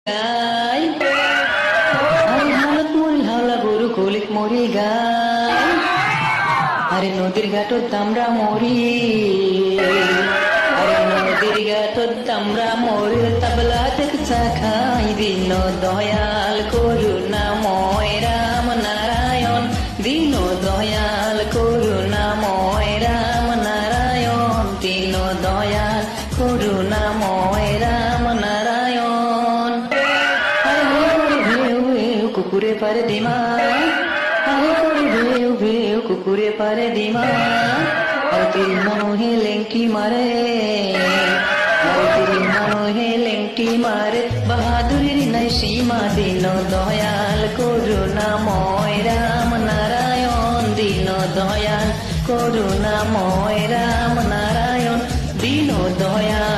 গাই আরে হালত মরি হাওলা গরু কলিক মরি গাই আরে নদীর ঘাটত দামরা মরি আরে নদীর ঘাটত দামরা মরি তবলা থেকে চা খাই দিন দয়াল করুণাময় রাম নারায়ণ দিন দয়াল করুণাময় রাম নারায়ণ দিন দয়াল করুণাময় রাম নারায়ণ কুকুরে পারে দিমা আরে করে ভেউ ভেউ কুকুরে পারে দিমা আর তিল মানুহে লেংটি মারে আর তিল মানুহে লেংটি মারে বাহাদুরির নাই সীমা দিন দয়াল করুণাময় রাম নারায়ণ দিন দয়াল করুণাময় রাম নারায়ণ দিন দয়াল